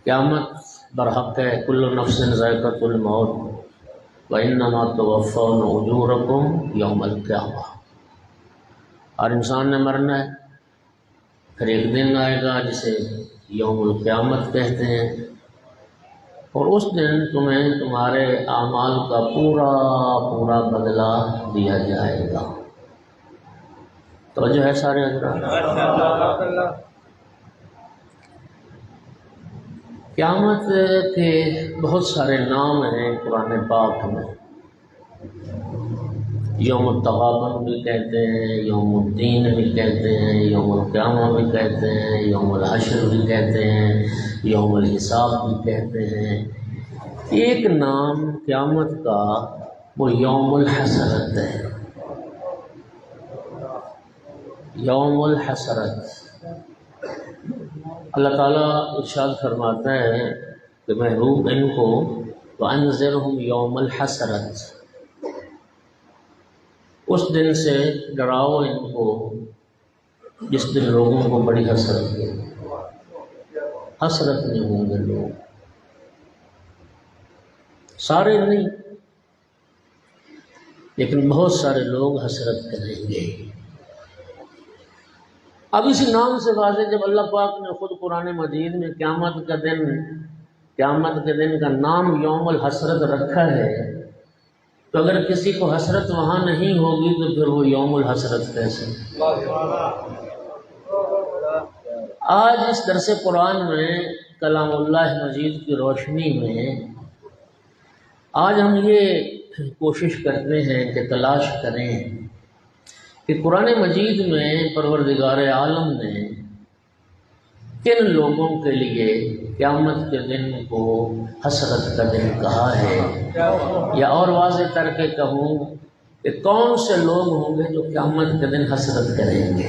قیامت برحق ہے، کل نفس ذائقۃ الموت وانما توفون اجورکم یوم القیامہ، ہر انسان نے مرنا ہے، پھر ایک دن آئے گا جسے یوم القیامت کہتے ہیں، اور اس دن تمہیں تمہارے اعمال کا پورا پورا بدلہ دیا جائے گا۔ توجہ ہے سارے حضرات؟ قیامت کے بہت سارے نام ہیں قرآن پاک میں، یوم التغابن بھی کہتے ہیں، یوم الدین بھی کہتے ہیں، یوم القیامہ بھی کہتے ہیں، یوم الحشر بھی کہتے ہیں، یوم الحساب بھی کہتے ہیں۔ ایک نام قیامت کا وہ یوم الحسرت ہے، یوم الحسرت۔ اللہ تعالیٰ ارشاد فرماتا ہے کہ محبوب ان کو وَأَنذِرْهُمْ يَوْمَ الْحَسْرَةِ، اس دن سے ڈراؤ ان کو جس دن لوگوں کو بڑی حسرت ہے، حسرت میں ہوں گے لوگ، سارے نہیں لیکن بہت سارے لوگ حسرت کریں گے۔ اب اسی نام سے واضح جب اللہ پاک نے خود قرآن مجید میں قیامت کے دن کا نام یوم الحسرت رکھا ہے، تو اگر کسی کو حسرت وہاں نہیں ہوگی تو پھر وہ یوم الحسرت کیسے؟ آج اس درس قرآن میں کلام اللہ مجید کی روشنی میں آج ہم یہ کوشش کرتے ہیں کہ تلاش کریں کہ قرآن مجید میں پروردگار عالم نے کن لوگوں کے لیے قیامت کے دن کو حسرت کا دن کہا ہے، یا اور واضح کر کے کہوں کہ کون سے لوگ ہوں گے جو قیامت کے دن حسرت کریں گے،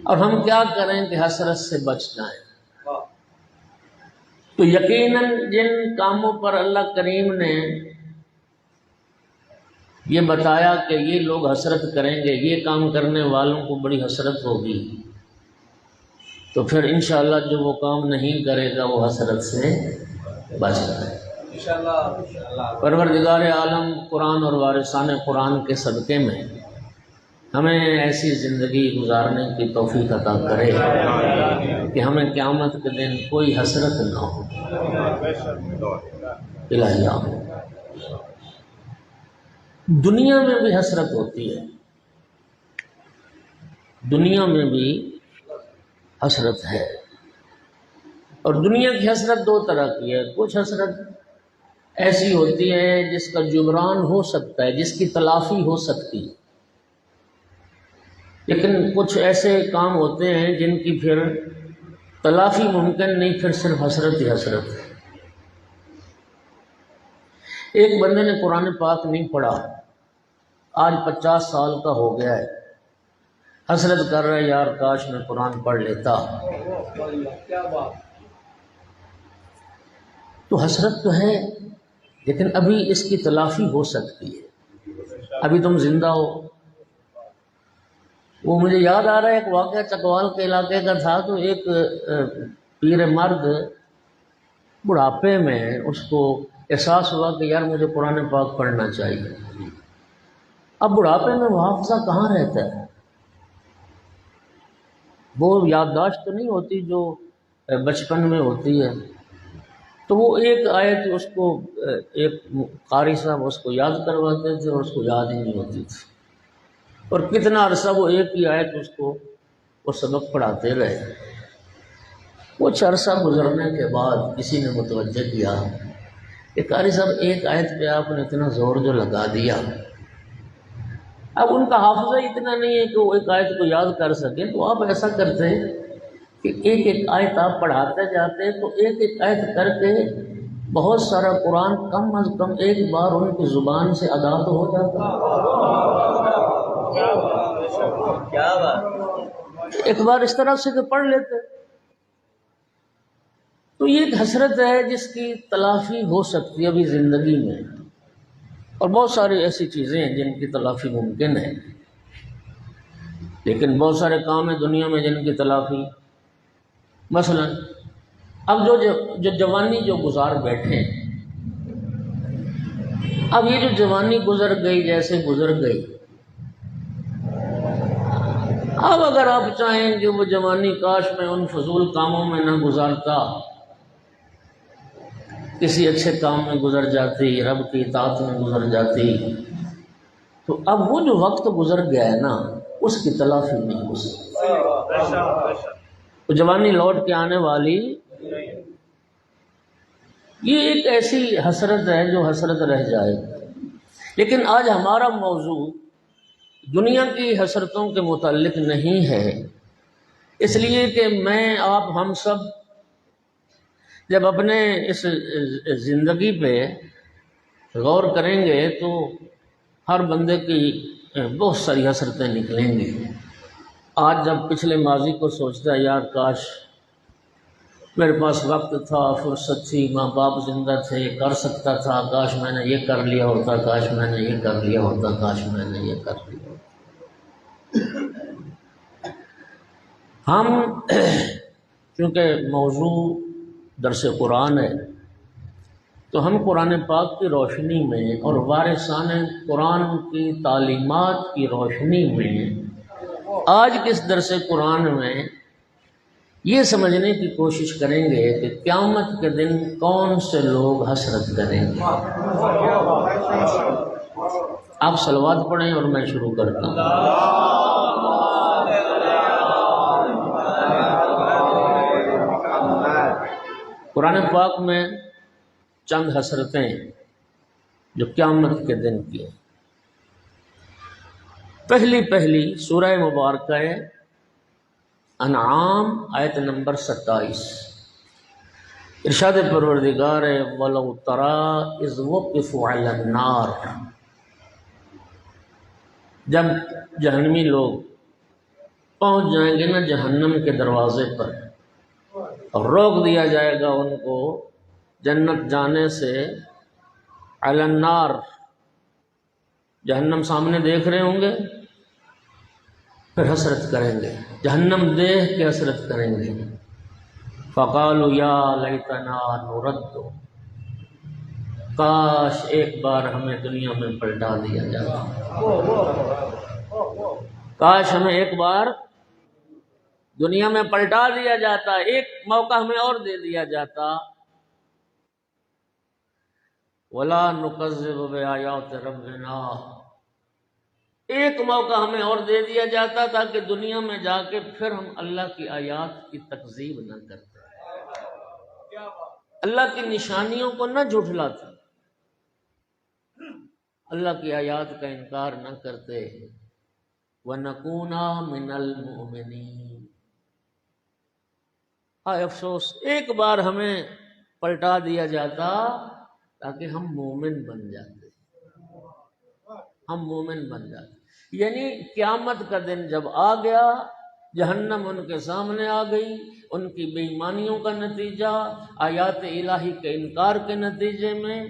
اور ہم کیا کریں کہ حسرت سے بچ جائیں۔ تو یقیناً جن کاموں پر اللہ کریم نے یہ بتایا کہ یہ لوگ حسرت کریں گے، یہ کام کرنے والوں کو بڑی حسرت ہوگی، تو پھر انشاءاللہ جو وہ کام نہیں کرے گا وہ حسرت سے بچ جائے۔ پروردگار عالم قرآن اور وارثان قرآن کے صدقے میں ہمیں ایسی زندگی گزارنے کی توفیق عطا کرے کہ ہمیں قیامت کے دن کوئی حسرت نہ ہو۔ الہی آمین۔ دنیا میں بھی حسرت ہوتی ہے، دنیا میں بھی حسرت ہے، اور دنیا کی حسرت دو طرح کی ہے۔ کچھ حسرت ایسی ہوتی ہے جس کا جبران ہو سکتا ہے، جس کی تلافی ہو سکتی ہے، لیکن کچھ ایسے کام ہوتے ہیں جن کی پھر تلافی ممکن نہیں، پھر صرف حسرت ہی حسرت ہے۔ ایک بندے نے قرآن پاک نہیں پڑھا، آج 50 سال کا ہو گیا ہے، حسرت کر رہا ہے یار کاش میں قرآن پڑھ لیتا۔ تو حسرت تو ہے لیکن ابھی اس کی تلافی ہو سکتی ہے، ابھی تم زندہ ہو۔ وہ مجھے یاد آ رہا ہے ایک واقعہ چکوال کے علاقے کا تھا، تو ایک پیر مرد بڑھاپے میں اس کو احساس ہوا کہ یار مجھے قرآن پاک پڑھنا چاہیے۔ اب بڑھاپے میں محافظہ کہاں رہتا ہے، وہ یادداشت تو نہیں ہوتی جو بچپن میں ہوتی ہے، تو وہ ایک آیت اس کو ایک قاری صاحب اس کو یاد کرواتے تھے اور اس کو یاد ہی نہیں ہوتی تھی، اور کتنا عرصہ وہ ایک ہی آیت اس کو وہ سبق پڑھاتے رہے۔ کچھ عرصہ گزرنے کے بعد کسی نے متوجہ کیا کہ قاری صاحب ایک آیت پہ آپ نے اتنا زور جو لگا دیا، اب ان کا حافظہ اتنا نہیں ہے کہ وہ ایک آیت کو یاد کر سکیں، تو آپ ایسا کرتے کہ ایک ایک آیت آپ پڑھاتے جاتے تو ایک ایک آیت کر کے بہت سارا قرآن کم از کم ایک بار ان کی زبان سے ادا تو ہو جاتا، ایک بار اس طرح سے تو پڑھ لیتے۔ تو یہ ایک حسرت ہے جس کی تلافی ہو سکتی ہے ابھی زندگی میں، اور بہت ساری ایسی چیزیں ہیں جن کی تلافی ممکن ہے، لیکن بہت سارے کام ہیں دنیا میں جن کی تلافی مثلا اب جو جوانی جو گزار بیٹھے ہیں، اب یہ جو جوانی گزر گئی جیسے گزر گئی، اب اگر آپ چاہیں کہ وہ جوانی کاش میں ان فضول کاموں میں نہ گزارتا، کسی اچھے کام میں گزر جاتی، رب کی اطاعت میں گزر جاتی، تو اب وہ جو وقت گزر گیا ہے نا، اس کی تلافی نہیں ہو سکتی، تو جوانی لوٹ کے آنے والی، یہ ایک ایسی حسرت ہے جو حسرت رہ جائے گی۔ لیکن آج ہمارا موضوع دنیا کی حسرتوں کے متعلق نہیں ہے، اس لیے کہ میں آپ ہم سب جب اپنے اس زندگی پہ غور کریں گے تو ہر بندے کی بہت ساری حسرتیں نکلیں گی۔ آج جب پچھلے ماضی کو سوچتا ہے، یار کاش میرے پاس وقت تھا، فرصت تھی، ماں باپ زندہ تھے، کر سکتا تھا، کاش میں نے یہ کر لیا ہوتا، کاش میں نے یہ کر لیا ہوتا، کاش میں نے یہ کر لیا ہوتا۔ ہم چونکہ موضوع درس قرآن ہے تو ہم قرآن پاک کی روشنی میں اور وارثان قرآن کی تعلیمات کی روشنی میں آج کس درس قرآن میں یہ سمجھنے کی کوشش کریں گے کہ قیامت کے دن کون سے لوگ حسرت کریں گے۔ آپ صلوات پڑھیں اور میں شروع کرتا ہوں۔ قرآن پاک میں چند حسرتیں جو قیامت کے دن کی ہیں۔ پہلی سورہ مبارکہ انعام آیت نمبر 27، ارشاد پروردگار ہے وَلَوْ تَرَىٰ إِذْ وُقِفُوا عَلَى النَّارِ، جب جہنمی لوگ پہنچ جائیں گے نا جہنم کے دروازے پر اور روک دیا جائے گا ان کو جنت جانے سے، علی النار، جہنم سامنے دیکھ رہے ہوں گے، پھر حسرت کریں گے، جہنم دیکھ کے حسرت کریں گے، فقالوا یا لیتنا نرد، کاش ایک بار ہمیں دنیا میں پلٹا دیا جاتا، کاش ہمیں ایک بار دنیا میں پلٹا دیا جاتا، ایک موقع ہمیں اور دے دیا جاتا، وَلَا نُكَذِّبُ بِآيَاتِ رَبِّنَا، ایک موقع ہمیں اور دے دیا جاتا تاکہ دنیا میں جا کے پھر ہم اللہ کی آیات کی تکذیب نہ کرتے، اللہ کی نشانیوں کو نہ جھٹلاتے، اللہ کی آیات کا انکار نہ کرتے، وَنَكُونَ مِنَ الْمُؤْمِنِينَ، ہائے افسوس ایک بار ہمیں پلٹا دیا جاتا تاکہ ہم مومن بن جاتے، ہم مومن بن جاتے۔ یعنی قیامت کا دن جب آ گیا، جہنم ان کے سامنے آ گئی، ان کی بے ایمانیوں کا نتیجہ، آیات الہی کے انکار کے نتیجے میں،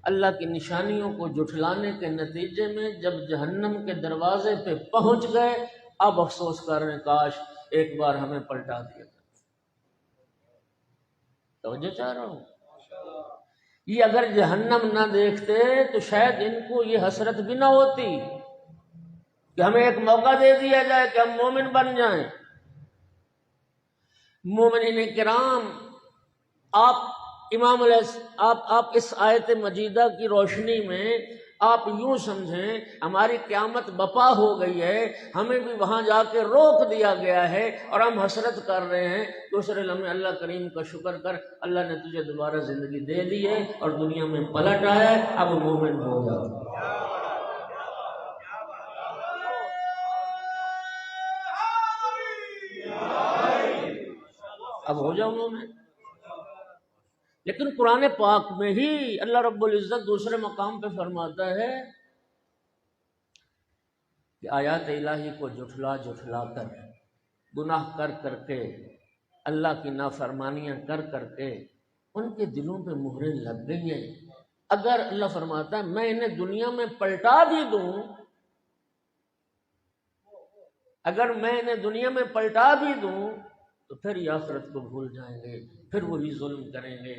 اللہ کی نشانیوں کو جھٹلانے کے نتیجے میں جب جہنم کے دروازے پہ پہنچ گئے، اب افسوس کر رہے ہیں کاش ایک بار ہمیں پلٹا دیا جاتا۔ توجہ چاہ رہا ہوں، یہ اگر جہنم نہ دیکھتے تو شاید ان کو یہ حسرت بھی نہ ہوتی کہ ہمیں ایک موقع دے دیا جائے کہ ہم مومن بن جائیں۔ مومنین کرام، آپ اس آیت مجیدہ کی روشنی میں آپ یوں سمجھیں ہماری قیامت بپا ہو گئی ہے، ہمیں بھی وہاں جا کے روک دیا گیا ہے اور ہم حسرت کر رہے ہیں۔ دوسرے لمحے اللہ کریم کا شکر کر، اللہ نے تجھے دوبارہ زندگی دے دی ہے اور دنیا میں پلٹ آیا ہے، اب مومن ہو جا، اب ہو جاؤ مومن۔ لیکن قرآن پاک میں ہی اللہ رب العزت دوسرے مقام پہ فرماتا ہے کہ آیات الہی کو جھٹلا کر، گناہ کر کے، اللہ کی نافرمانیاں کر کے ان کے دلوں پہ مہریں لگ گئی ہیں۔ اگر اللہ فرماتا ہے میں انہیں دنیا میں پلٹا بھی دوں، اگر میں انہیں دنیا میں پلٹا بھی دوں تو پھر یہ آخرت کو بھول جائیں گے، پھر وہی ظلم کریں گے،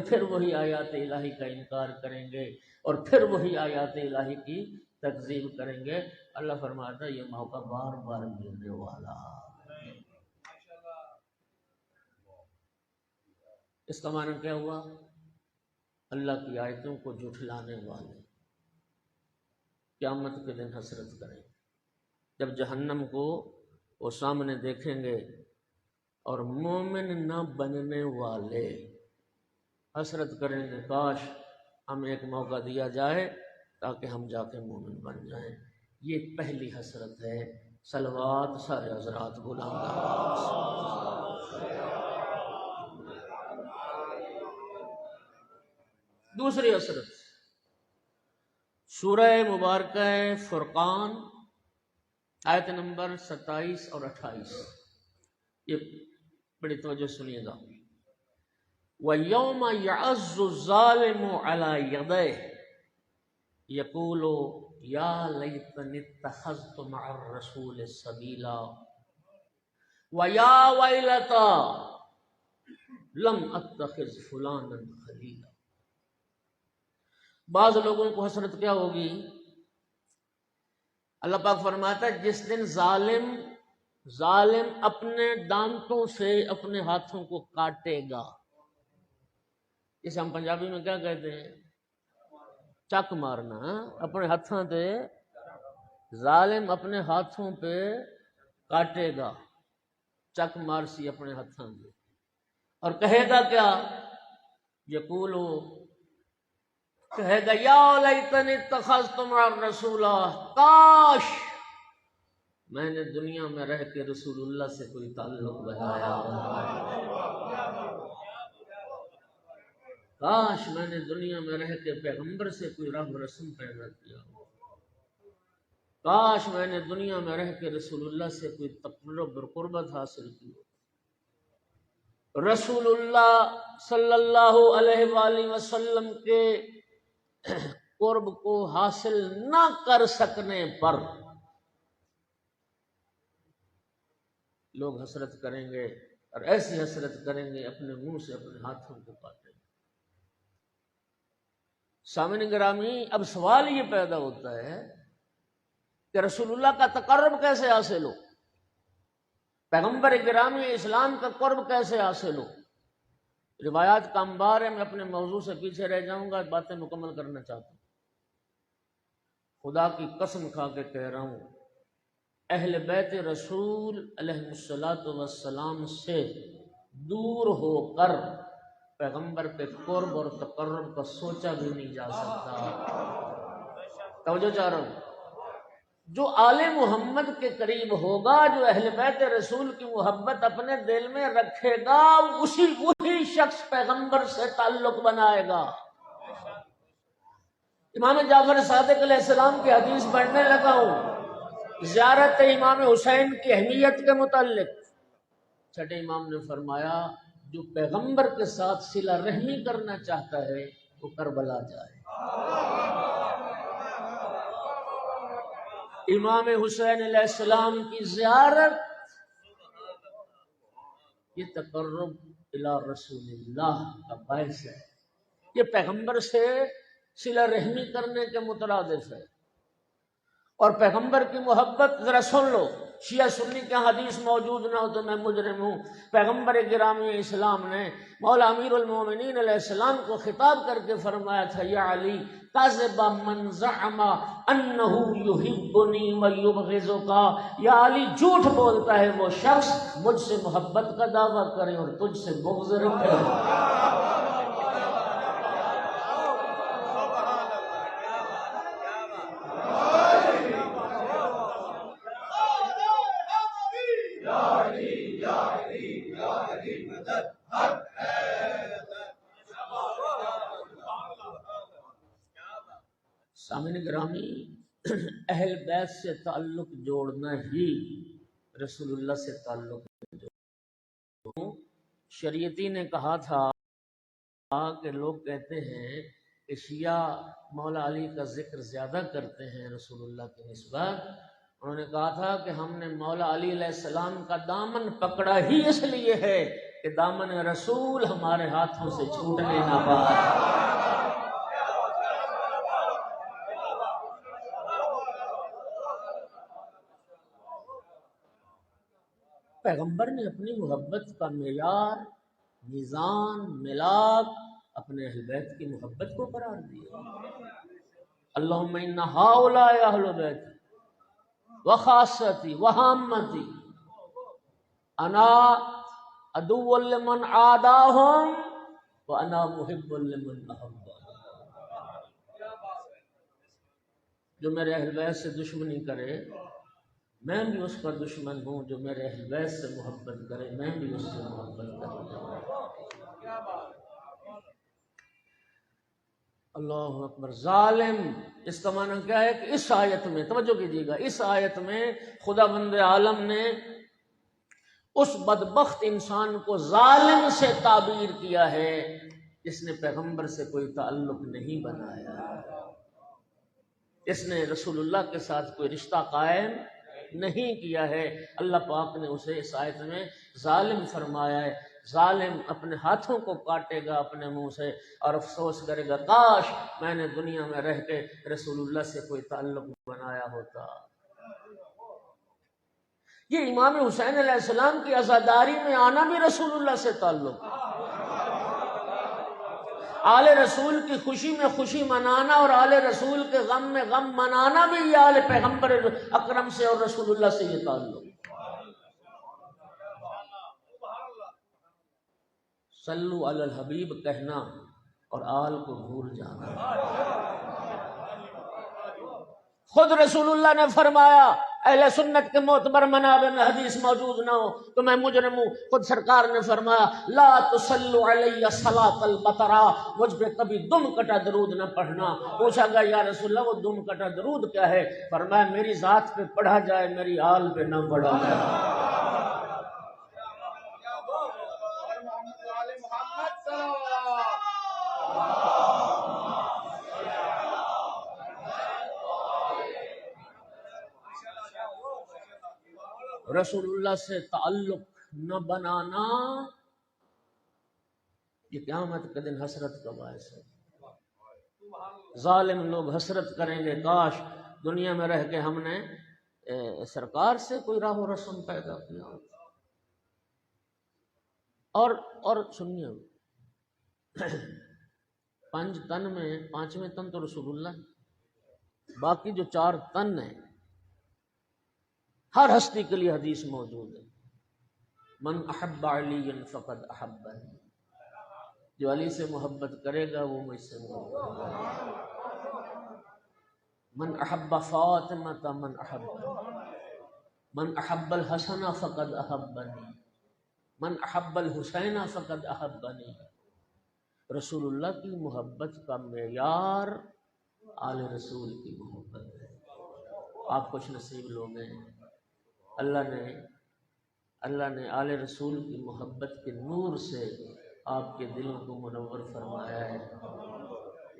پھر وہی آیات الہی کا انکار کریں گے، اور پھر وہی آیات الہی کی تکذیب کریں گے۔ اللہ فرماتا ہے یہ موقع بار بار ملنے والا۔ اس کا معنی کیا ہوا؟ اللہ کی آیتوں کو جھٹلانے والے قیامت کے دن حسرت کریں گے، جب جہنم کو وہ سامنے دیکھیں گے، اور مومن نہ بننے والے حسرت کریں گے کاش ہمیں ایک موقع دیا جائے تاکہ ہم جا کے مومن بن جائیں۔ یہ پہلی حسرت ہے۔ صلوات سارے حضرات بلند آواز۔ دوسری حسرت سورہ مبارکہ فرقان آیت نمبر 27 اور 28، یہ بڑی توجہ سنیے گا۔ وَيَوْمَ يَعَزُّ الظَّالِمُ عَلَى يَدَيْهِ يَقُولُ يَا لَيْتَنِي اتَّخَذْتُ مَعَ الرَّسُولِ سَبِيلًا وَيَا وَيْلَتَا لَمْ أَتَّخِذْ فُلَانًا خَلِيلًا۔ بعض لوگوں کو حسرت کیا ہوگی؟ اللہ پاک فرماتا ہے جس دن ظالم اپنے دانتوں سے اپنے ہاتھوں کو کاٹے گا، اسے ہم پنجابی میں کیا کہتے ہیں؟ چک مارنا۔ اپنے ہاتھوں پہ ظالم اپنے ہاتھوں پہ کاٹے گا، چک مارسی اپنے ہاتھوں پہ، اور کہے گا کیا؟ یقولو، کہے گا یا لیتنی اتخذت مع الرسول، کاش میں نے دنیا میں رہ کے رسول اللہ سے کوئی تعلق بنایا ہوتا، کاش میں نے دنیا میں رہ کے پیغمبر سے کوئی راہ رسم پیدا کیا ہو، کاش میں نے دنیا میں رہ کے رسول اللہ سے کوئی تقرب اور قربت حاصل کی ہو۔ رسول اللہ صلی اللہ علیہ وآلہ وسلم کے قرب کو حاصل نہ کر سکنے پر لوگ حسرت کریں گے، اور ایسی حسرت کریں گے اپنے منہ سے اپنے ہاتھوں کو کاٹیں گے۔ سامعین گرامی، اب سوال یہ پیدا ہوتا ہے کہ رسول اللہ کا تقرب کیسے حاصل ہو، پیغمبر گرامی اسلام کا قرب کیسے حاصل ہو؟ روایات کا انبار ہے، میں اپنے موضوع سے پیچھے رہ جاؤں گا، باتیں مکمل کرنا چاہتا ہوں۔ خدا کی قسم کھا کے کہہ رہا ہوں، اہل بیت رسول علیہ الصلوۃ والسلام سے دور ہو کر پیغمبر کے قرب اور تقرب کا سوچا بھی نہیں جا سکتا۔ توجہ چاہ رہا ہوں، جو آل محمد کے قریب ہوگا، جو اہل بیت رسول کی محبت اپنے دل میں رکھے گا، وہی شخص پیغمبر سے تعلق بنائے گا۔ امام جعفر صادق علیہ السلام کی حدیث پڑھنے لگا ہوں، زیارت امام حسین کی اہمیت کے متعلق۔ چھٹے امام نے فرمایا جو پیغمبر کے ساتھ صلہ رحمی کرنا چاہتا ہے وہ کربلا جائے۔ امام حسین علیہ السلام کی زیارت یہ تقرب الی رسول اللہ کا باعث ہے، یہ پیغمبر سے صلہ رحمی کرنے کے مترادف ہے۔ اور پیغمبر کی محبت، ذرا سن لو، شیعہ سنی کے حدیث موجود نہ ہو تو میں مجرم ہوں، پیغمبر گرامی اسلام نے مولا امیر المومنین علیہ السلام کو خطاب کر کے فرمایا تھا، یا علی کذب من زعم انہ یحبنی ویبغضک، یا علی جھوٹ بولتا ہے وہ شخص مجھ سے محبت کا دعویٰ کرے اور تجھ سے بغض رکھے۔ سامعین گرامی، اہل بیت سے تعلق جوڑنا ہی رسول اللہ سے تعلق جوڑنا۔ شریعتی نے کہا تھا کہ لوگ کہتے ہیں کہ شیعہ مولا علی کا ذکر زیادہ کرتے ہیں رسول اللہ کی نسبت، انہوں نے کہا تھا کہ ہم نے مولا علی علیہ السلام کا دامن پکڑا ہی اس لیے ہے کہ دامن رسول ہمارے ہاتھوں سے چھوٹنے نہ پائے۔ پیغمبر نے اپنی محبت کا معیار، میزان، ملاک اپنے اہل بیت کی محبت کو قرار دیا۔ اللہم ان ہؤلاء اہل بیت وخاصتی وہامتی انا عدو لمن عاداہم وانا محب لمن احبہ۔ جو میرے اہل بیت سے دشمنی کرے میں بھی اس کا دشمن ہوں، جو میرے اہل بیت سے محبت کرے میں بھی اس سے محبت کروں۔ اللہ اکبر۔ ظالم، اس کا معنی کیا ہے کہ اس آیت میں توجہ کیجیے گا، اس آیت میں خدا بند عالم نے اس بدبخت انسان کو ظالم سے تعبیر کیا ہے جس نے پیغمبر سے کوئی تعلق نہیں بنایا، اس نے رسول اللہ کے ساتھ کوئی رشتہ قائم نہیں کیا ہے۔ اللہ پاک نے اسے اس آیت میں ظالم فرمایا ہے۔ ظالم اپنے ہاتھوں کو کاٹے گا اپنے منہ سے اور افسوس کرے گا کاش میں نے دنیا میں رہ کے رسول اللہ سے کوئی تعلق بنایا ہوتا۔ یہ امام حسین علیہ السلام کی عزاداری میں آنا بھی رسول اللہ سے تعلق ہے۔ آل رسول کی خوشی میں خوشی منانا اور آل رسول کے غم میں غم منانا بھی یہ آل پیغمبر اکرم سے اور رسول اللہ سے یہ تعلق۔ صلو علی الحبیب کہنا اور آل کو بھول جانا۔ خود رسول اللہ نے فرمایا اہل سنت کے معتبر منابع میں حدیث موجود نہ ہو تو میں مجرم ہوں۔ خود سرکار نے فرمایا لا تصلوا علی صلاۃ البترا، مجھ پہ کبھی دم کٹا درود نہ پڑھنا۔ پوچھا گیا یا رسول اللہ وہ دم کٹا درود کیا ہے؟ فرمایا میری ذات پہ پڑھا جائے میری آل پہ نہ پڑھا جائے۔ رسول اللہ سے تعلق نہ بنانا یہ قیامت کے دن حسرت کا باعث ہے۔ ظالم لوگ حسرت کریں گے کاش دنیا میں رہ کے ہم نے سرکار سے کوئی راہ و رسم پیدا کیا ہوتا۔ اور سنیے، پنج تن میں پانچویں تن تو رسول اللہ، باقی جو چار تن ہیں ہر ہستی کے لیے حدیث موجود ہے۔ من احب علی فقد احبنی، جو علی سے محبت کرے گا وہ مجھ سے محبت کرے گا۔ من احب فاطمہ من احبنی، من احب الحسن فقد احبنی، من احب الحسین فقد احبنی۔ رسول اللہ کی محبت کا معیار آل رسول کی محبت ہے۔ آپ خوش نصیب لوگ ہیں، اللہ نے آل رسول کی محبت کے نور سے آپ کے دلوں کو منور فرمایا ہے۔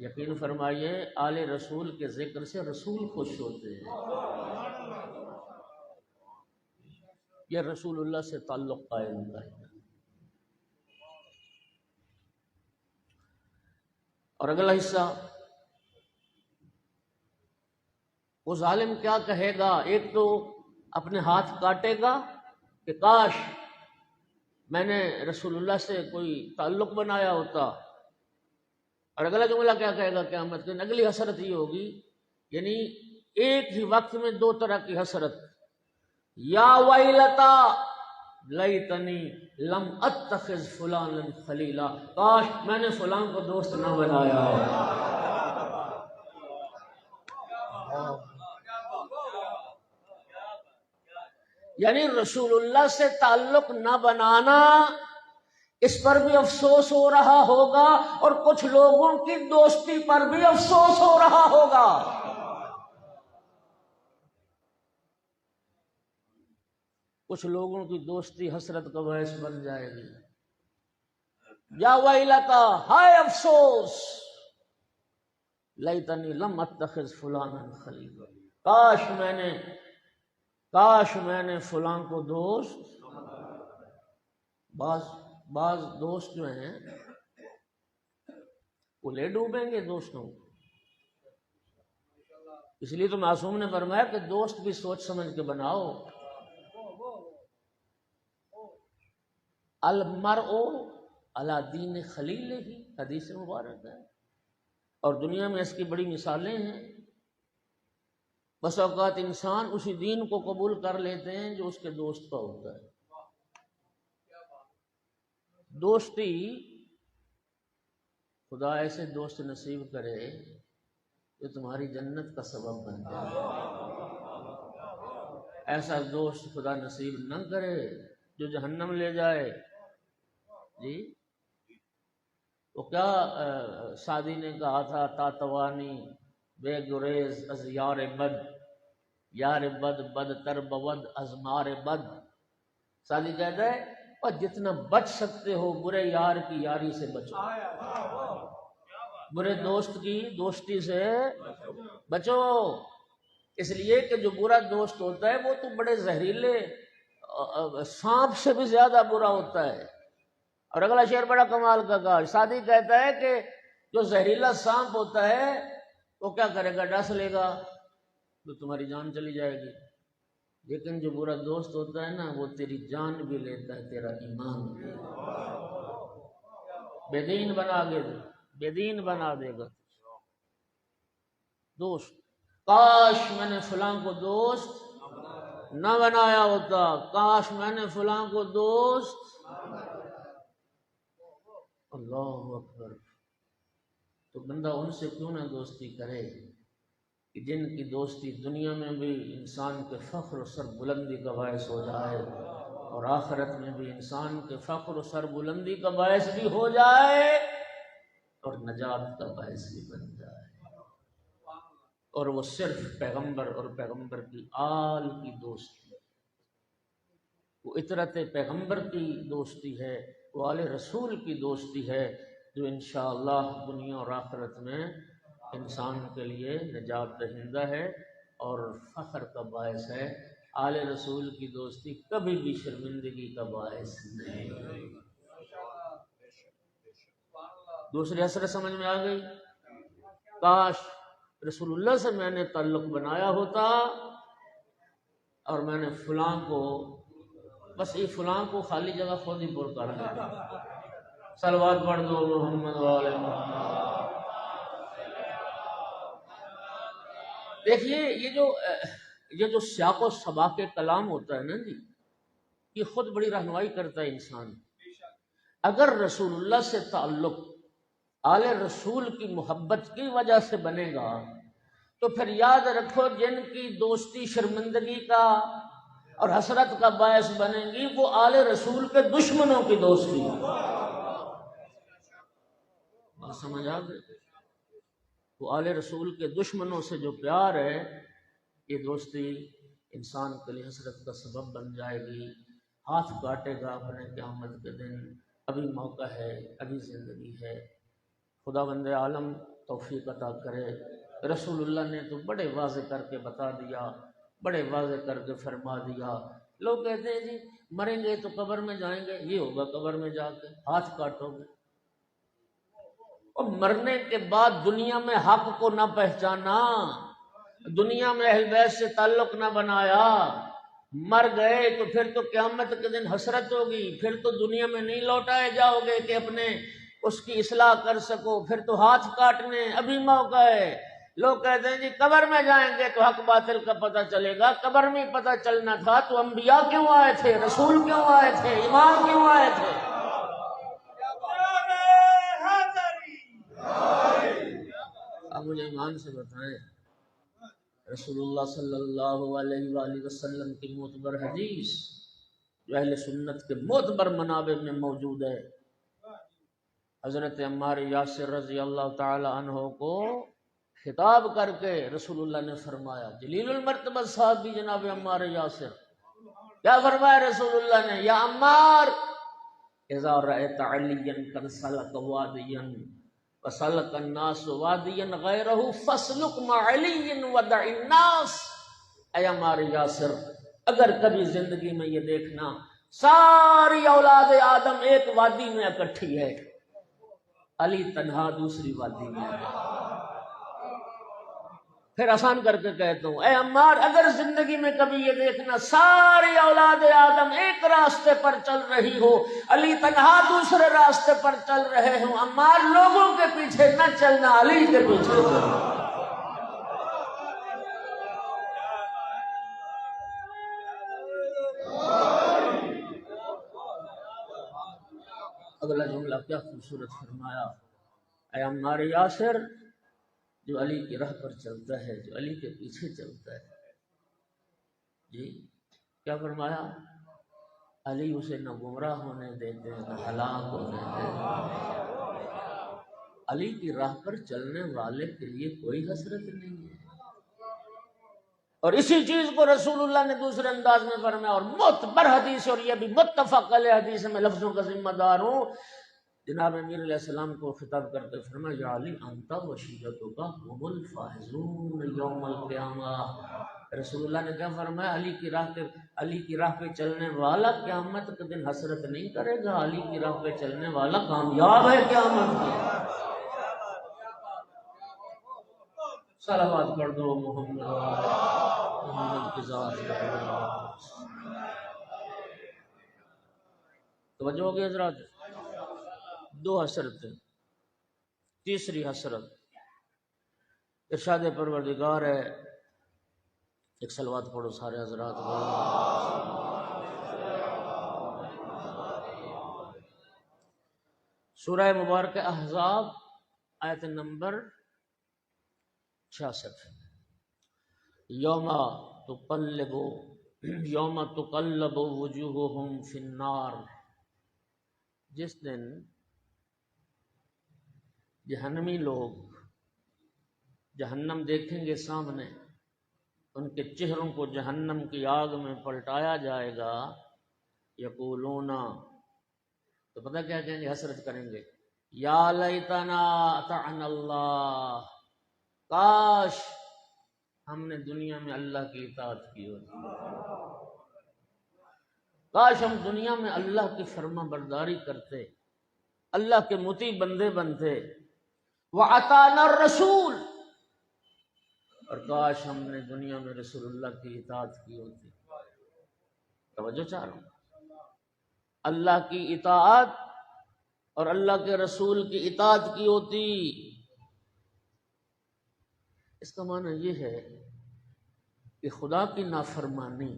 یقین فرمائیے آل رسول کے ذکر سے رسول خوش ہوتے ہیں۔ یہ رسول اللہ سے تعلق قائم کرنا۔ اور اگلا حصہ، وہ ظالم کیا کہے گا؟ ایک تو اپنے ہاتھ کاٹے گا کہ کاش میں نے رسول اللہ سے کوئی تعلق بنایا ہوتا، اور اگلا جملہ کیا کہے گا قیامت کے دن؟ اگلی حسرت یہ ہوگی، یعنی ایک ہی وقت میں دو طرح کی حسرت، یا ویلتا لیتنی لم اتخذ فلانا خلیلا، کاش میں نے فلان کو دوست نہ بنایا ہو۔ یعنی رسول اللہ سے تعلق نہ بنانا، اس پر بھی افسوس ہو رہا ہوگا اور کچھ لوگوں کی دوستی پر بھی افسوس ہو رہا ہوگا۔ کچھ لوگوں کی دوستی حسرت کا باعث بن جائے گی۔ یا ویلتا، ہائے افسوس، لیتنی لم اتخذ فلانا خلیلا، کاش میں نے کاش میں نے فلاں کو دوست، بعض دوست جو ہیں وہ لے ڈوبیں گے دوستوں کو. اس لیے تو معصوم نے فرمایا کہ دوست بھی سوچ سمجھ کے بناؤ. المرء علی دین خلیلہ، حدیث مبارک ہے، اور دنیا میں اس کی بڑی مثالیں ہیں. بس اوقات انسان اسی دین کو قبول کر لیتے ہیں جو اس کے دوست کا ہوتا ہے. دوستی، خدا ایسے دوست نصیب کرے جو تمہاری جنت کا سبب بن جائے. ایسا دوست خدا نصیب نہ کرے جو جہنم لے جائے. جی وہ کیا سعدی نے کہا تھا، تاتوانی بے گریز از یار بد، یار بد بدتر بود از مار بد. سعدی کہتا ہے اور جتنا بچ سکتے ہو برے یار کی یاری سے بچو، برے دوست کی دوستی سے بچو. اس لیے کہ جو برا دوست ہوتا ہے وہ تو بڑے زہریلے سانپ سے بھی زیادہ برا ہوتا ہے. اور اگلا شعر بڑا کمال کا کہا، سعدی کہتا ہے کہ جو زہریلا سانپ ہوتا ہے وہ کیا کرے گا، ڈس لے گا تو تمہاری جان چلی جائے گی. لیکن جو برا دوست ہوتا ہے نا وہ تیری جان بھی لیتا ہے، تیرا ایمان بھی بے دین بنا دے گا. دوست، کاش میں نے فلاں کو دوست نہ بنایا ہوتا، کاش میں نے فلاں کو دوست. اللہ اکبر. تو بندہ ان سے کیوں نہ دوستی کرے کہ جن کی دوستی دنیا میں بھی انسان کے فخر و سر بلندی کا باعث ہو جائے، اور آخرت میں بھی انسان کے فخر و سر بلندی کا باعث بھی ہو جائے، اور نجات کا باعث بھی بن جائے. اور وہ صرف پیغمبر اور پیغمبر کی آل کی دوستی، وہ اطرت پیغمبر کی دوستی ہے، وہ آل رسول کی دوستی ہے، جو انشاءاللہ دنیا اور آخرت میں انسان کے لیے نجات دہندہ ہے اور فخر کا باعث ہے. آل رسول کی دوستی کبھی بھی شرمندگی کا باعث نہیں. دوسری حسرت سمجھ میں آ گئی. کاش رسول اللہ سے میں نے تعلق بنایا ہوتا اور میں نے فلاں کو، بس یہ فلاں کو خالی جگہ خود ہی پر کر دیا. صلوات پڑھ دو محمد والے محمد. دیکھیے یہ جو سیاق و سباق کلام ہوتا ہے نا جی، یہ خود بڑی رہنمائی کرتا ہے انسان. اگر رسول اللہ سے تعلق آل رسول کی محبت کی وجہ سے بنے گا تو پھر یاد رکھو جن کی دوستی شرمندگی کا اور حسرت کا باعث بنے گی وہ آل رسول کے دشمنوں کی دوستی. بات سمجھ آ گئی؟ وہ آل رسول کے دشمنوں سے جو پیار ہے، یہ دوستی انسان کے لیے حسرت کا سبب بن جائے گی. ہاتھ کاٹے گا اپنے قیامت کے دن. ابھی موقع ہے، ابھی زندگی ہے. خدا بند عالم توفیق عطا کرے. رسول اللہ نے تو بڑے واضح کر کے بتا دیا، بڑے واضح کر کے فرما دیا. لوگ کہتے ہیں جی مریں گے تو قبر میں جائیں گے، یہ ہوگا قبر میں جا کے ہاتھ کاٹو گے. اور مرنے کے بعد دنیا میں حق کو نہ پہچانا، دنیا میں اہل بیت سے تعلق نہ بنایا، مر گئے تو پھر تو قیامت کے دن حسرت ہوگی. پھر تو دنیا میں نہیں لوٹائے جاؤ گے کہ اپنے اس کی اصلاح کر سکو. پھر تو ہاتھ کاٹنے ابھی موقع ہے. لوگ کہتے ہیں جی قبر میں جائیں گے تو حق باطل کا پتہ چلے گا. قبر میں پتہ چلنا تھا تو انبیاء کیوں آئے تھے، رسول کیوں آئے تھے، امام کیوں آئے تھے. اب مجھے ایمان سے بتائیں، رسول اللہ صلی اللہ علیہ وآلہ وسلم کی معتبر حدیث جو اہل سنت کے معتبر منابع میں موجود ہے، حضرت عمار یاسر رضی اللہ تعالی عنہ کو خطاب کر کے رسول اللہ نے فرمایا، جلیل المرتبہ صحابی جناب عمار یاسر، کیا فرمایا رسول اللہ نے؟ یا عمار اذا رأیت علیا قد سلک وادیا وسلک الناس وادیا غیرہ فاسلک مع علی ودع الناس. اے عمار یاسر، اگر کبھی زندگی میں یہ دیکھنا ساری اولاد آدم ایک وادی میں اکٹھی ہے، علی تنہا دوسری وادی میں ہے۔ پھر آسان کر کے کہتا ہوں، اے عمار، اگر زندگی میں کبھی یہ دیکھنا ساری اولاد آدم ایک راستے پر چل رہی ہو، علی تنہا دوسرے راستے پر چل رہے ہوں، عمار لوگوں کے پیچھے نہ چلنا، علی کے پیچھے چلنا۔ اگلا جملہ کیا خوبصورت فرمایا، اے عمار یاسر، جو علی کی راہ پر چلتا ہے، جو علی کے پیچھے چلتا ہے، جی کیا فرمایا؟ علی اسے نہ گمراہ ہونے دیتے ہیں نہ ہلاک ہونے دیتے ہیں۔ علی کی راہ پر چلنے والے کے لیے کوئی حسرت نہیں ہے۔ اور اسی چیز کو رسول اللہ نے دوسرے انداز میں فرمایا، اور معتبر حدیث، اور یہ بھی متفق علیہ حدیث، میں لفظوں کا ذمہ دار ہوں، جناب امیر علیہ السلام کو خطاب کرتے فرمایا، یا علی انت وشیعتک هم الفائزون یوم القیامہ۔ رسول اللہ نے کیا فرمایا؟ علی کی راہ پہ چلنے والا قیامت کے دن حسرت نہیں کرے گا، علی کی راہ پہ چلنے والا کامیاب ہے قیامت میں۔ صلوات پڑھ دو محمد کی ذات پر۔ توجہ ہو گئی حضرات؟ دو حسرتیں۔ تیسری حسرت ارشاد پروردگار ہے، ایک صلوات پڑھو سارے حضرات۔ سورہ مبارک احزاب آیت نمبر 66، یوم تقلب وجوہہم فی النار، جس دن جہنمی لوگ جہنم دیکھیں گے سامنے، ان کے چہروں کو جہنم کی آگ میں پلٹایا جائے گا، یقولون، تو پتہ کیا کہیں گے؟ حسرت کریں گے، یا لیتنا اطعنا اللہ، کاش ہم نے دنیا میں اللہ کی اطاعت کی ہوتی، کاش ہم دنیا میں اللہ کی فرما برداری کرتے، اللہ کے مطیع بندے بنتے، وَأَطَعْنَا الرَّسُولَ، اور کاش ہم نے دنیا میں رسول اللہ کی اطاعت کی ہوتی۔ توجہ چاہ رہا ہوں، اللہ کی اطاعت اور اللہ کے رسول کی اطاعت کی ہوتی۔ اس کا معنی یہ ہے کہ خدا کی نافرمانی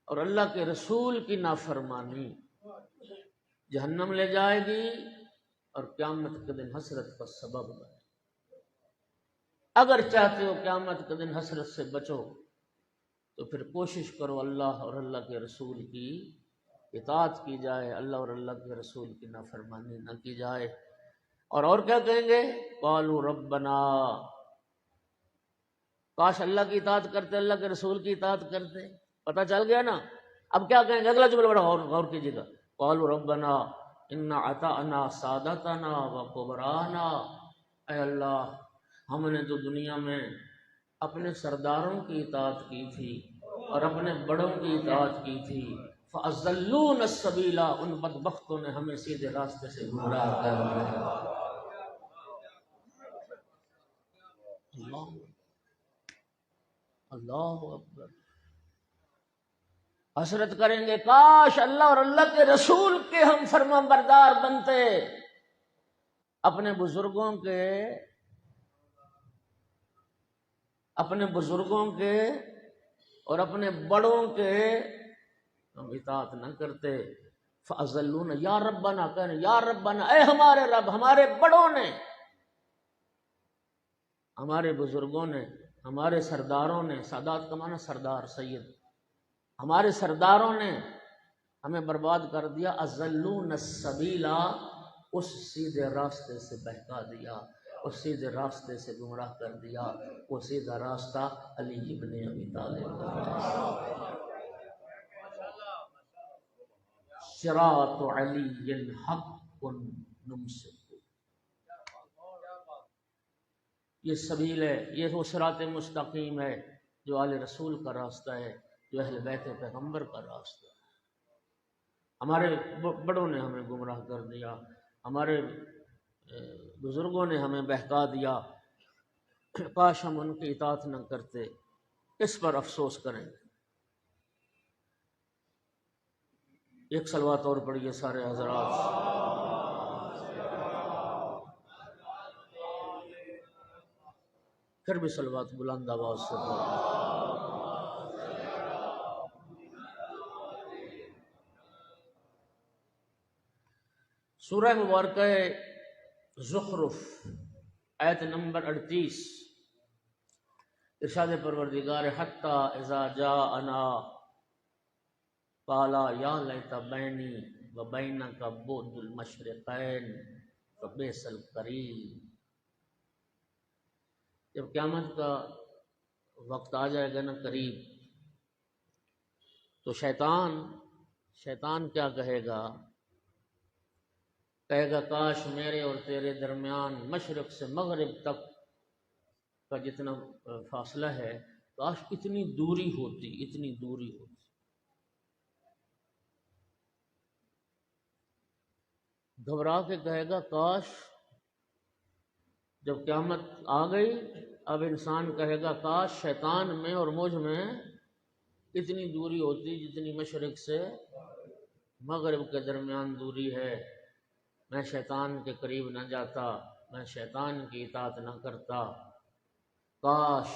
اور اللہ کے رسول کی نافرمانی جہنم لے جائے گی اور قیامت کے دن حسرت کا سبب بنے۔ اگر چاہتے ہو قیامت کے دن حسرت سے بچو تو پھر کوشش کرو اللہ اور اللہ کے رسول کی اطاعت کی جائے، اللہ اور اللہ کے رسول کی نافرمانی نہ کی جائے۔ اور کیا کہیں گے؟ قالوا ربنا، کاش اللہ کی اطاعت کرتے، اللہ کے رسول کی اطاعت کرتے۔ پتہ چل گیا نا؟ اب کیا کہیں گے؟ اگلا جملہ بڑا غور کیجیے گا، قالوا ربنا انا اطعنا سادتنا وکبرانا، اے اللہ ہم نے تو دنیا میں اپنے سرداروں کی اطاعت کی تھی اور اپنے بڑوں کی اطاعت کی تھی، فَأَضَلُّونَ السَّبِيلَ، ان بدبختوں نے ہمیں سیدھے راستے سے گمراہ کر دیا۔ اللہ اکبر، حسرت کریں گے کاش اللہ اور اللہ کے رسول کے ہم فرما بردار بنتے، اپنے بزرگوں کے اور اپنے بڑوں کے ہم اطاعت نہ کرتے۔ فَأَضَلُّونَ، یا ربنا، کہنے یا ربنا، اے ہمارے رب، ہمارے بڑوں نے، ہمارے بزرگوں نے، ہمارے سرداروں نے، سادات کا معنی سردار، سید، ہمارے سرداروں نے ہمیں برباد کر دیا۔ اضلون السبیل، اس سیدھے راستے سے بہکا دیا، اس سیدھے راستے سے گمراہ کر دیا۔ وہ سیدھا راستہ علی ابن ابی طالب کا، صراط علی حق نمسک، یہ سبیل ہے، یہ وہ صراط مستقیم ہے جو آل رسول کا راستہ ہے، جو اہل بیت پیغمبر کا راستہ ہے۔ ہمارے بڑوں نے ہمیں گمراہ کر دیا، ہمارے بزرگوں نے ہمیں بہکا دیا، کاش ہم ان کی اطاعت نہ کرتے، اس پر افسوس کریں۔ ایک صلوات اور پڑھیے سارے حضرات۔ پھر بھی صلوات بلند آواز سے پڑھیں۔ سورہ مبارکہ زخرف آیت نمبر 38، ارشاد پروردگار حتی اذا جاءنا قال یا لیت بینی و بینک بعد المشرقین فبئس القرین۔ جب قیامت کا وقت آ جائے گا نا قریب، تو شیطان کیا کہے گا کاش میرے اور تیرے درمیان مشرق سے مغرب تک کا جتنا فاصلہ ہے، کاش اتنی دوری ہوتی، اتنی دوری ہوتی۔ گھبرا کے کہے گا کاش، جب قیامت آ گئی اب انسان کہے گا کاش شیطان میں اور مجھ میں اتنی دوری ہوتی جتنی مشرق سے مغرب کے درمیان دوری ہے، میں شیطان کے قریب نہ جاتا، میں شیطان کی اطاعت نہ کرتا۔ کاش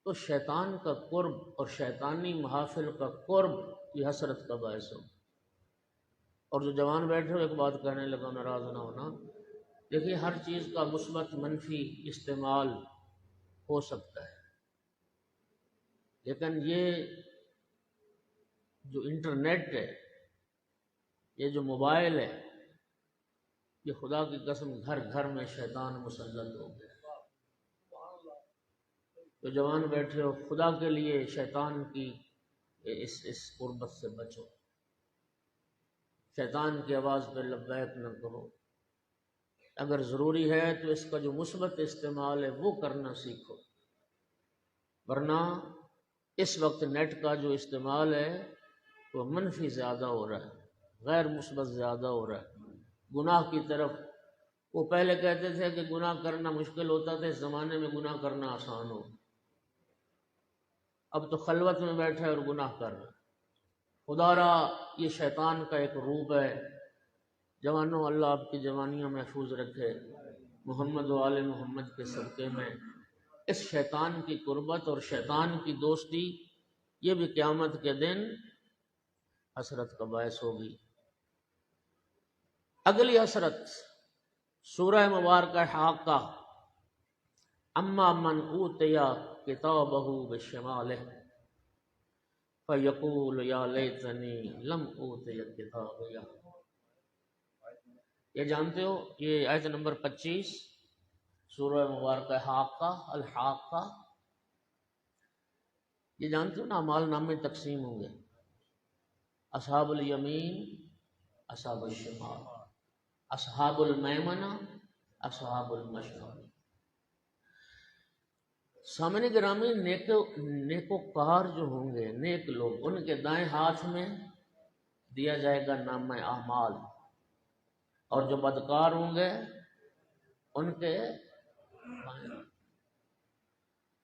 تو شیطان کا قرب اور شیطانی محافل کا قرب یہ حسرت کا باعث ہو۔ اور جو جوان بیٹھے ہو، ایک بات کہنے لگا، ناراض نہ ہونا، دیکھیے ہر چیز کا مثبت منفی استعمال ہو سکتا ہے، لیکن یہ جو انٹرنیٹ ہے، یہ جو موبائل ہے، یہ خدا کی قسم گھر گھر میں شیطان مسلط ہو گیا۔ تو جوان بیٹھے ہو، خدا کے لیے شیطان کی اس قربت سے بچو، شیطان کی آواز پہ لبیک نہ کرو۔ اگر ضروری ہے تو اس کا جو مثبت استعمال ہے وہ کرنا سیکھو، ورنہ اس وقت نیٹ کا جو استعمال ہے وہ منفی زیادہ ہو رہا ہے، غیر مثبت زیادہ ہو رہا ہے، گناہ کی طرف۔ وہ پہلے کہتے تھے کہ گناہ کرنا مشکل ہوتا تھا، اس زمانے میں گناہ کرنا آسان ہو۔ اب تو خلوت میں بیٹھے اور گناہ کر رہے۔ خدا را یہ شیطان کا ایک روپ ہے۔ جوانوں، اللہ آپ کی جوانیاں محفوظ رکھے، محمد و آل محمد کے صدقے میں۔ اس شیطان کی قربت اور شیطان کی دوستی یہ بھی قیامت کے دن حسرت کا باعث ہوگی۔ اگلی حسرت سورہ مبارکہ حاقہ، اما من اوتی کتابہ بشمالہ فیقول یا لیتنی لم اوتی کتابیہ۔ یہ جانتے ہو، یہ آیت نمبر 25 سورہ مبارکہ حاقہ، الحاقہ۔ یہ جانتے ہو نا، اعمال نامے تقسیم ہوں گے، اصحاب الیمین، اصحاب الشمال، اصحاب المیمنہ، اصحاب المشأمہ۔ سامنے گرامی، نیکوکار جو ہوں گے، نیک لوگ، ان کے دائیں ہاتھ میں دیا جائے گا نامہ اعمال، اور جو بدکار ہوں گے ان کے بائیں۔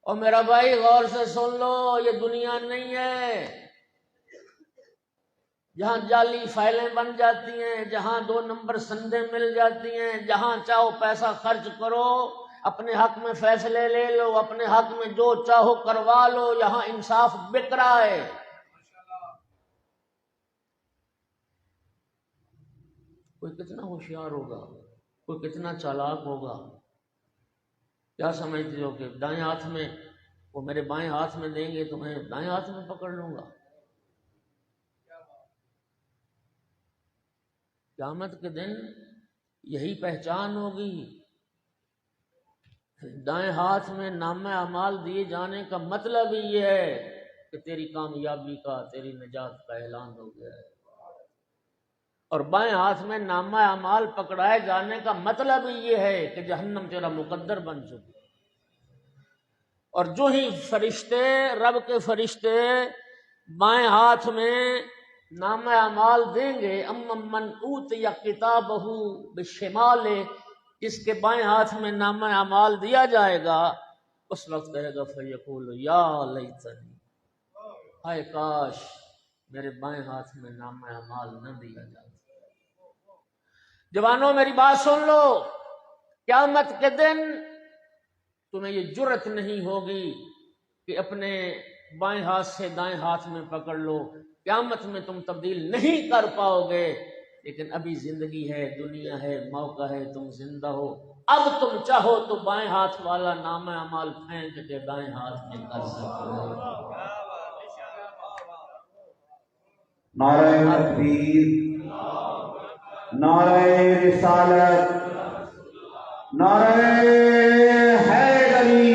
اور میرا بھائی غور سے سن لو، یہ دنیا نہیں ہے جہاں جعلی فائلیں بن جاتی ہیں، جہاں 2 نمبر سندیں مل جاتی ہیں، جہاں چاہو پیسہ خرچ کرو، اپنے حق میں فیصلے لے لو، اپنے حق میں جو چاہو کروا لو۔ یہاں انصاف بک رہا ہے۔ کوئی کتنا ہوشیار ہوگا، کوئی کتنا چالاک ہوگا، کیا سمجھتے ہو کہ دائیں ہاتھ میں، وہ میرے بائیں ہاتھ میں دیں گے تو میں دائیں ہاتھ میں پکڑ لوں گا؟ قیامت کے دن یہی پہچان ہوگی۔ دائیں ہاتھ میں نامہ اعمال دیے جانے کا مطلب ہی یہ ہے کہ تیری کامیابی کا، تیری نجات کا اعلان ہو گیا ہے، اور بائیں ہاتھ میں نامہ اعمال پکڑائے جانے کا مطلب ہی یہ ہے کہ جہنم تیرا مقدر بن چکی۔ اور جو ہی فرشتے، رب کے فرشتے بائیں ہاتھ میں نامہ اعمال دیں گے، من اوتی کتابہ بشمال، جس کے بائیں ہاتھ میں نامہ اعمال دیا جائے گا، اس وقت کہے گا فیقول یا لیتنی، ہائے کاش میرے بائیں ہاتھ میں نامہ اعمال نہ دیا جاتا۔ جوانوں میری بات سن لو، قیامت کے دن تمہیں یہ جرت نہیں ہوگی کہ اپنے بائیں ہاتھ سے دائیں ہاتھ میں پکڑ لو، قیامت میں تم تبدیل نہیں کر پاؤ گے، لیکن ابھی زندگی ہے، دنیا ہے، موقع ہے، تم زندہ ہو، اب تم چاہو تو بائیں ہاتھ والا نامہ اعمال پھینک کے دائیں ہاتھ میں کر سکتے ہو۔ نعرہ تکبیر، نعرہ رسالت، نعرہ حیدری،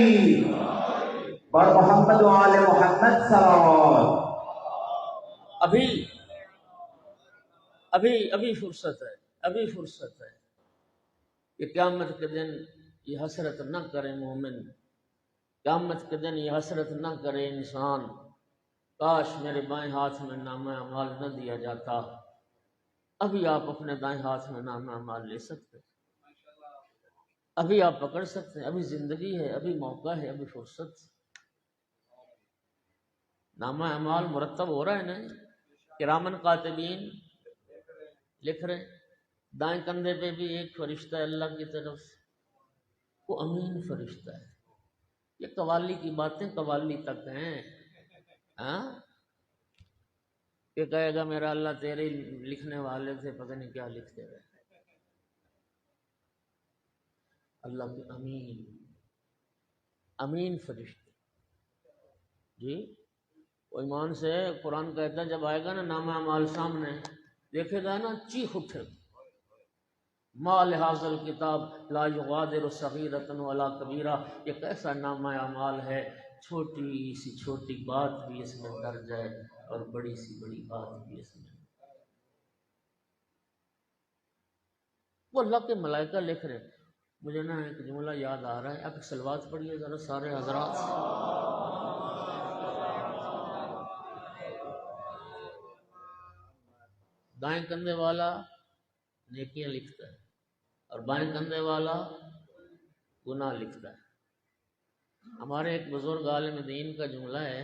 بر محمد و آل محمد صلوات۔ ابھی فرصت ہے، ابھی فرصت ہے کہ قیامت کے دن یہ حسرت نہ کرے مومن، قیامت کے دن یہ حسرت نہ کرے انسان، کاش میرے بائیں ہاتھ میں نامہ اعمال نہ دیا جاتا۔ ابھی آپ اپنے دائیں ہاتھ میں نامہ اعمال لے سکتے، ابھی آپ پکڑ سکتے ہیں، ابھی زندگی ہے، ابھی موقع ہے، ابھی فرصت۔ نامہ اعمال مرتب ہو رہا ہے نا، کرامن کاتبین لکھ رہے ہیں، دائیں کندھے پہ بھی ایک فرشتہ ہے اللہ کی طرف، وہ امین فرشتہ ہے۔ یہ قوالی کی باتیں قوالی تک ہیں، ہاں، کہ کہے گا میرا اللہ تیرے لکھنے والے تھے، پتہ نہیں کیا لکھتے رہے۔ اللہ کے امین فرشتے، جی وہ ایمان سے قرآن کہتا ہے جب آئے گا نا نامہ اعمال سامنے دیکھے گا نا چیخ اٹھے، ما لہذا الکتاب لا یغادر صغیرۃ ولا کبیرہ، یہ کیسا نامہ اعمال ہے، چھوٹی سی چھوٹی بات بھی اس میں درج ہے اور بڑی سی بڑی بات بھی اس میں۔ وہ اللہ کے ملائکہ لکھ رہے ہیں۔ مجھے نا ایک جملہ یاد آ رہا ہے، آپ صلوات پڑھیے ذرا سارے حضرات۔ دائیں کندھے والا نیکیاں لکھتا ہے اور بائیں کندھے والا گناہ لکھتا ہے۔ ہمارے ایک بزرگ عالم دین کا جملہ ہے،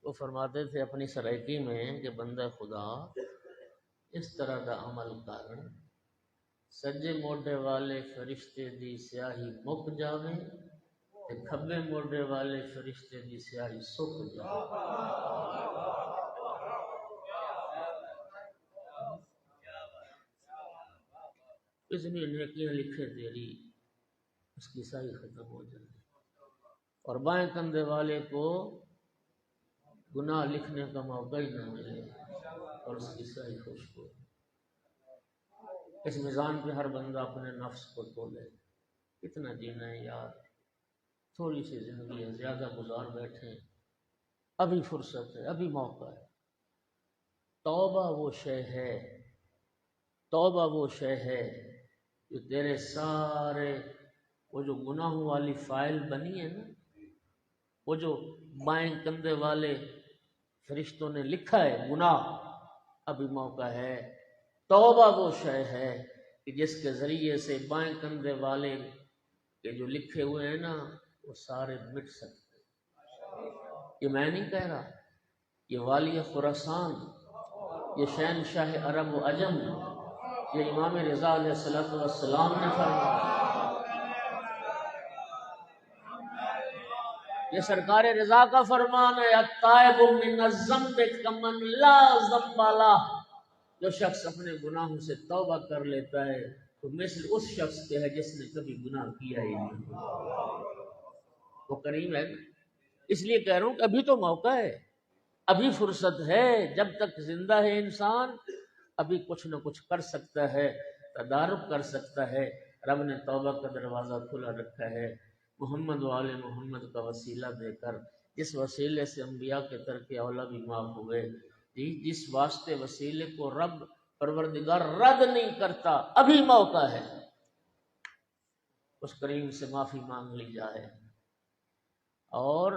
وہ فرماتے تھے اپنی سرائکی میں کہ بندہ خدا اس طرح کا عمل کر سجے موڈے والے فرشتے دی سیاہی مک جاوے تے کھبے موڈے والے فرشتے دی سیاہی سک جاوے۔ اس نے نیکیاں لکھے تیری، اس کی سیاہی ختم ہو جائے، اور بائیں کندھے والے کو گناہ لکھنے کا موقع ہی نہ ملے اور اس کی سیاہی خشک ہو۔ اس میزان پہ ہر بندہ اپنے نفس کو تولے، کتنا جینا ہے یار، تھوڑی سی زندگی ہے، زیادہ گزار بیٹھے، ابھی فرصت ہے، ابھی موقع ہے۔ توبہ وہ شے ہے، توبہ وہ شے ہے جو تیرے سارے وہ جو گناہوں والی فائل بنی ہے نا، وہ جو بائیں کندھے والے فرشتوں نے لکھا ہے گناہ، ابھی موقع ہے۔ توبہ وہ شے ہے کہ جس کے ذریعے سے بائیں کندھے والے کے جو لکھے ہوئے ہیں نا وہ سارے مٹ سکتے ہیں۔ یہ میں نہیں کہہ رہا، یہ والی خراسان، یہ شہنشاہ عرب و عجم، یہ امام رضا علیہ السلام نے فرمایا، یہ سرکار رضا کا فرمان ہے، التائب من الذنب کمن لا ذنب لہ، جو شخص اپنے گناہوں سے توبہ کر لیتا ہے تو مثل اس شخص کے ہے جس نے کبھی گناہ کیا ہی نہیں۔ وہ کریم ہے نا، اس لیے کہہ رہا ہوں کہ ابھی تو موقع ہے، ابھی فرصت ہے، جب تک زندہ ہے انسان ابھی کچھ نہ کچھ کر سکتا ہے، تدارک کر سکتا ہے۔ رب نے توبہ کا دروازہ کھلا رکھا ہے، محمد و آل محمد کا وسیلہ دے کر، جس وسیلے سے انبیاء کے ترک اولا بھی معاف ہوئے، جس واسطے وسیلے کو رب پروردگار رد نہیں کرتا، ابھی موقع ہے، اس کریم سے معافی مانگ لی جائے۔ اور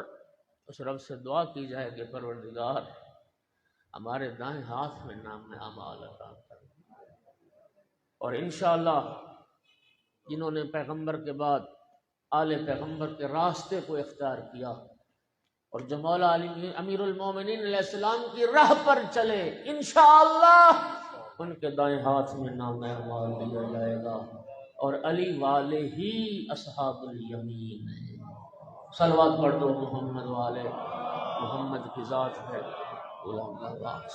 اس رب سے دعا کی جائے کہ پروردگار ہمارے دائیں ہاتھ میں نام اعمال عطا کر، اور انشاءاللہ جنہوں نے پیغمبر کے بعد آل پیغمبر کے راستے کو اختیار کیا اور جو مولا علی امیر المومنین علیہ السلام کی راہ پر چلے، انشاءاللہ ان کے دائیں ہاتھ میں نام اعمال دیا جائے گا، اور علی والے ہی اصحاب الیمین ہیں۔ صلوات پڑھ دو محمد والے محمد کی ذات ہے غلام عباس۔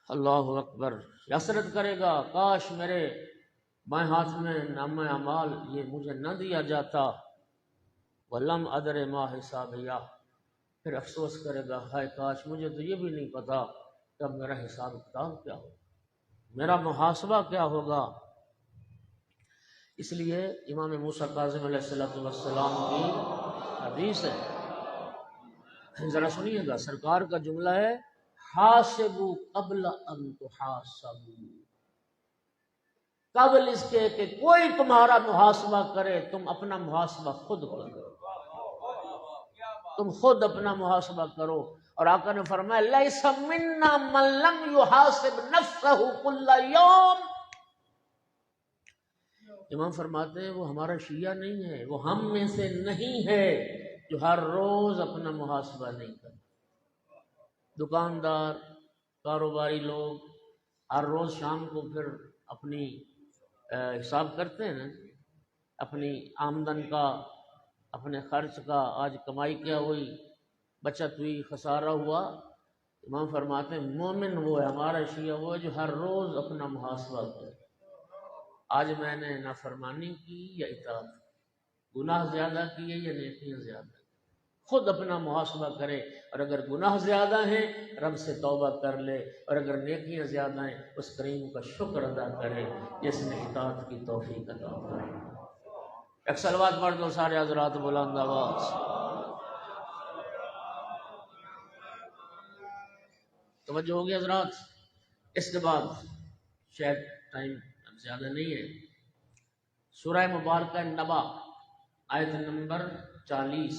اللہ اکبر۔ حسرت کرے گا کاش میرے بائیں ہاتھ میں نام اعمال یہ مجھے نہ دیا جاتا، ولم ادر ما حسابیہ، پھر افسوس کرے گا ہائے کاش مجھے تو یہ بھی نہیں پتا کہ اب میرا حساب کتاب کیا ہوگا، میرا محاسبہ کیا ہوگا۔ اس لیے امام موسیٰ کاظم علیہ السلام کی حدیث ہے، ذرا سنیے گا، سرکار کا جملہ ہے حاسبوا قبل ان تحاسبوا، قبل اس کے کہ کوئی تمہارا محاسبہ کرے تم اپنا محاسبہ خود کرو، تم خود اپنا محاسبہ کرو۔ اور آقا نے فرمایا لیس منا من لم یحاسب نفسہ کل یوم، امام فرماتے ہیں وہ ہمارا شیعہ نہیں ہے، وہ ہم میں سے نہیں ہے جو ہر روز اپنا محاسبہ نہیں کرتا۔ دکاندار کاروباری لوگ ہر روز شام کو پھر اپنی حساب کرتے ہیں نا، اپنی آمدن کا، اپنے خرچ کا، آج کمائی کیا ہوئی، بچت ہوئی، خسارہ ہوا۔ امام فرماتے ہیں مومن وہ ہے، ہمارا شیعہ وہ ہے جو ہر روز اپنا محاسبہ کرے، آج میں نے نافرمانی کی یا اطاعت، گناہ زیادہ کیے یا نیکیاں زیادہ، خود اپنا محاسبہ کرے، اور اگر گناہ زیادہ ہیں رب سے توبہ کر لے، اور اگر نیکیاں زیادہ ہیں اس کریم کا شکر ادا کرے جس نے اطاعت کی توفیق عطا فرمائی۔ ایک صلوات پڑھ دو سارے حضرات بلند آواز۔ توجہ ہوگی حضرات۔ اس کے بعد شاید ٹائم اب زیادہ نہیں ہے، سورہ مبارکہ نبا آیت نمبر 40،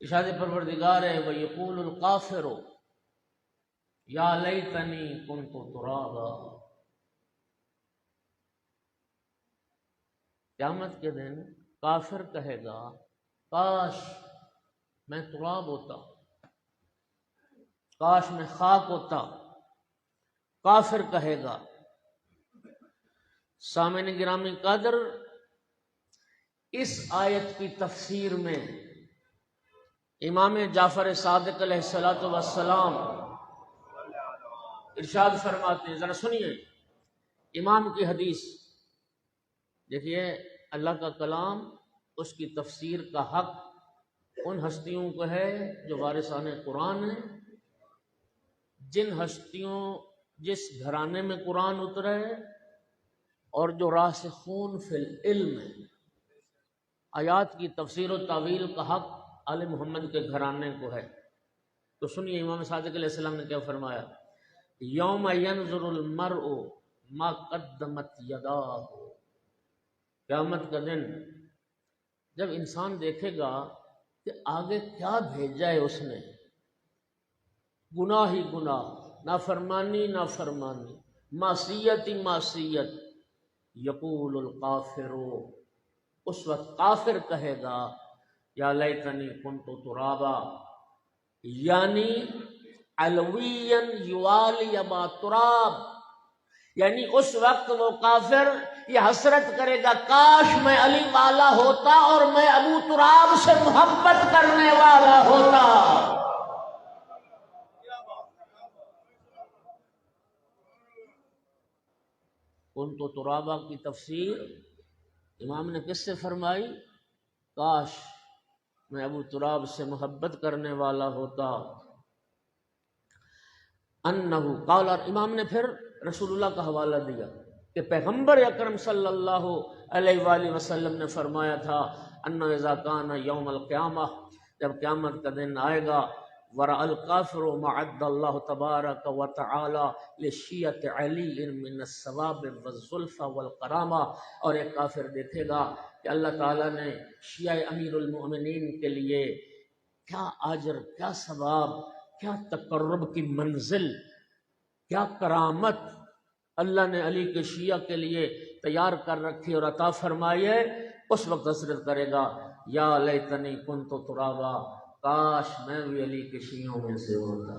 ارشاد پروردگار ہے وَيَقُولُ الْقَافِرُ يَا لَيْتَنِي كُنْتُ تُرَابًا، قیامت کے دن کافر کہے گا کاش میں تراب ہوتا، کاش میں خاک ہوتا، کافر کہے گا۔ سامعین گرامی قدر، اس آیت کی تفسیر میں امام جعفر صادق علیہ السلام ارشاد فرماتے ہیں، ذرا سنیے امام کی حدیث، دیکھیے اللہ کا کلام، اس کی تفسیر کا حق ان ہستیوں کو ہے جو وارثان قرآن ہیں، جن ہستیوں جس گھرانے میں قرآن اترا ہے اور جو راسخون فی العلم ہے۔ آیات کی تفسیر و تعویل کا حق آل محمد کے گھرانے کو ہے۔ تو سنیے امام صادق علیہ السلام نے کیا فرمایا، یوم ینظر المرء ما قدمت یداہ، قیامت کا دن جب انسان دیکھے گا کہ آگے کیا بھیجا ہے اس نے، گناہ ہی گناہ، نافرمانی نافرمانی، معصیت ہی معصیت، یقول القافر، اس وقت کافر کہے گا یا لیتنی کنت ترابا، یعنی علویا یوالی ما تراب، یعنی اس وقت وہ کافر یہ حسرت کرے گا کاش میں علی والا ہوتا اور میں ابو تراب سے محبت کرنے والا ہوتا۔ کنت ترابا کی تفسیر امام نے کس سے فرمائی، کاش میں ابو تراب سے محبت کرنے والا ہوتا۔ انہو قال، اور امام نے پھر رسول اللہ کا حوالہ دیا کہ پیغمبر اکرم صلی اللہ علیہ وآلہ وسلم نے فرمایا تھا انہ اذا کان یوم القیامہ، جب قیامت کا دن آئے گا، ورأى الكافر ما عد الله تبارك وتعالى لشيعة علي من الثواب والزلفى والکرامہ، اور ایک کافر دیکھے گا کہ اللہ تعالیٰ نے شیعہ امیر المؤمنین کے لیے کیا اجر، کیا ثواب، کیا تقرب کی منزل، کیا کرامت اللہ نے علی کے شیعہ کے لیے تیار کر رکھی اور عطا فرمائی ہے۔ اس وقت حسرت کرے گا یا لیتنی کنت ترابا، کاش میں بھی علی کے شیعوں میں سے ہوتا۔